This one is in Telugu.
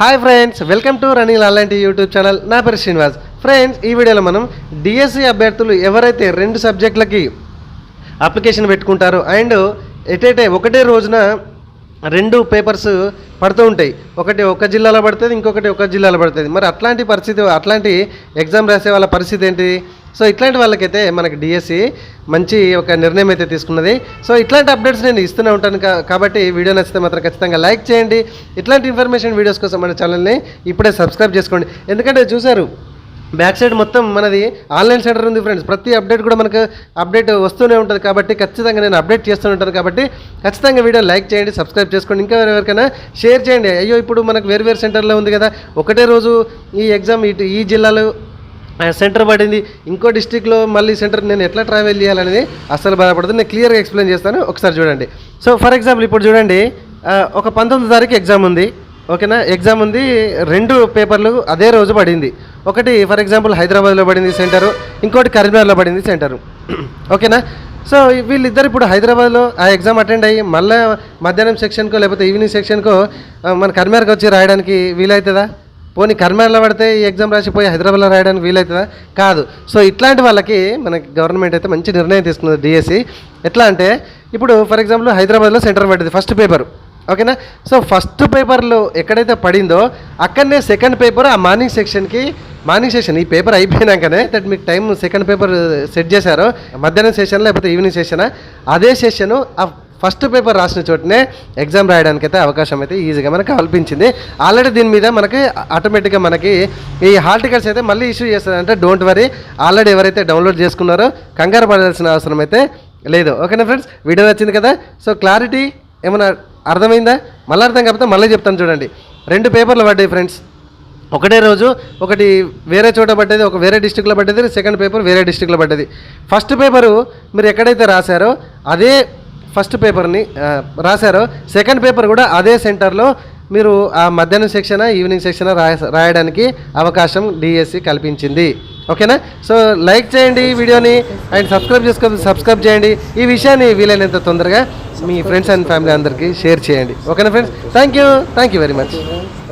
Hi friends, welcome to running అలాంటి యూట్యూబ్ ఛానల్. నా పేరు శ్రీనివాస్. ఫ్రెండ్స్, ఈ వీడియోలో మనం డిఎస్సి అభ్యర్థులు ఎవరైతే 2 సబ్జెక్టులకి అప్లికేషన్ పెట్టుకుంటారో అండ్ ఒకటే రోజున 2 పేపర్స్ పడుతూ ఉంటాయి. ఒకటి ఒక జిల్లాలో పడుతుంది, ఇంకొకటి ఒక జిల్లాలో పడుతుంది. మరి అట్లాంటి ఎగ్జామ్ రాసే వాళ్ళ పరిస్థితి ఏంటి? సో ఇట్లాంటి వాళ్ళకైతే మనకి డిఎస్సి మంచి ఒక నిర్ణయం అయితే తీసుకున్నది. సో ఇట్లాంటి అప్డేట్స్ నేను ఇస్తూనే ఉంటాను కాబట్టి వీడియో నచ్చితే మాత్రం ఖచ్చితంగా లైక్ చేయండి. ఇట్లాంటి ఇన్ఫర్మేషన్ వీడియోస్ కోసం మన ఛానల్ని ఇప్పుడే సబ్స్క్రైబ్ చేసుకోండి. ఎందుకంటే చూసారు, బ్యాక్ సైడ్ మొత్తం మనది ఆన్లైన్ సెంటర్ ఉంది ఫ్రెండ్స్. ప్రతి అప్డేట్ కూడా మనకు అప్డేట్ వస్తూనే ఉంటుంది కాబట్టి ఖచ్చితంగా నేను అప్డేట్ చేస్తూనే ఉంటాను. కాబట్టి ఖచ్చితంగా వీడియో లైక్ చేయండి, సబ్స్క్రైబ్ చేసుకోండి, ఇంకా ఎవరికైనా షేర్ చేయండి. అయ్యో, ఇప్పుడు మనకు వేరు సెంటర్లో ఉంది కదా, ఒకటే రోజు ఈ ఎగ్జామ్ ఈ జిల్లాలో సెంటర్ పడింది, ఇంకో డిస్టిక్లో మళ్ళీ సెంటర్, నేను ఎట్లా ట్రావెల్ చేయాలనేది అస్సలు బాధపడుతుంది. నేను క్లియర్గా ఎక్స్ప్లెయిన్ చేస్తాను, ఒకసారి చూడండి. సో ఫర్ ఎగ్జాంపుల్ ఇప్పుడు చూడండి, ఒక 19వ తారీఖు ఎగ్జామ్ ఉంది, ఓకేనా? ఎగ్జామ్ ఉంది, 2 పేపర్లు అదే రోజు పడింది. ఒకటి ఫర్ ఎగ్జాంపుల్ హైదరాబాద్లో పడింది సెంటరు, ఇంకోటి కరీంనగర్లో పడింది సెంటరు, ఓకేనా? సో వీళ్ళిద్దరు ఇప్పుడు హైదరాబాద్లో ఆ ఎగ్జామ్ అటెండ్ అయ్యి మళ్ళీ మధ్యాహ్నం సెక్షన్కో లేకపోతే ఈవినింగ్ సెక్షన్కో మన కరీంనగర్కి వచ్చి రాయడానికి వీలవుతుందా? పోనీ కరీంనగర్లో పడితే ఈ ఎగ్జామ్ రాసిపోయి హైదరాబాద్లో రాయడానికి వీలవుతుందా? కాదు. సో ఇట్లాంటి వాళ్ళకి మనకి గవర్నమెంట్ అయితే మంచి నిర్ణయం తీసుకున్నది డిఎస్సి. ఎట్లా అంటే, ఇప్పుడు ఫర్ ఎగ్జాంపుల్ హైదరాబాద్లో సెంటర్ పడింది ఫస్ట్ పేపర్, ఓకేనా? సో ఫస్ట్ పేపర్లో ఎక్కడైతే పడిందో అక్కడనే సెకండ్ పేపర్ ఆ మార్నింగ్ సెషన్ ఈ పేపర్ అయిపోయినాకనే మీకు టైం సెకండ్ పేపర్ సెట్ చేశారో, మధ్యాహ్నం సెషన్ లేకపోతే ఈవినింగ్ సెషనా, అదే సెషను ఆ ఫస్ట్ పేపర్ రాసిన చోటనే ఎగ్జామ్ రాయడానికి అయితే అవకాశం అయితే ఈజీగా మనకు కల్పించింది. ఆల్రెడీ దీని మీద మనకి ఆటోమేటిక్గా మనకి ఈ హాల్ టికెట్స్ అయితే మళ్ళీ ఇష్యూ చేస్తారంటే డోంట్ వరీ, ఆల్రెడీ ఎవరైతే డౌన్లోడ్ చేసుకున్నారో కంగారు పడాల్సిన అవసరం అయితే లేదు. ఓకేనా ఫ్రెండ్స్, వీడియో వచ్చింది కదా? సో క్లారిటీ ఏమైనా అర్థమైందా? మళ్ళీ అర్థం కాకపోతే మళ్ళీ చెప్తాను చూడండి. 2 పేపర్లు పడ్డాయి ఫ్రెండ్స్, ఒకటే రోజు. ఒకటి వేరే చోట పడ్డది, ఒక వేరే డిస్టిక్లో పడ్డది, సెకండ్ పేపర్ వేరే డిస్టిక్లో పడ్డది. ఫస్ట్ పేపరు మీరు ఎక్కడైతే రాశారో అదే ఫస్ట్ పేపర్ని రాశారో, సెకండ్ పేపర్ కూడా అదే సెంటర్లో మీరు ఆ మధ్యాహ్నం సెక్షనా ఈవినింగ్ సెక్షనా రాయడానికి అవకాశం డిఎస్సి కల్పించింది. ఓకేనా? సో లైక్ చేయండి వీడియోని అండ్ సబ్స్క్రైబ్ చేయండి. ఈ విషయాన్ని వీలైనంత తొందరగా మీ ఫ్రెండ్స్ అండ్ ఫ్యామిలీ అందరికీ షేర్ చేయండి. ఓకేనా friends? Thank you very much.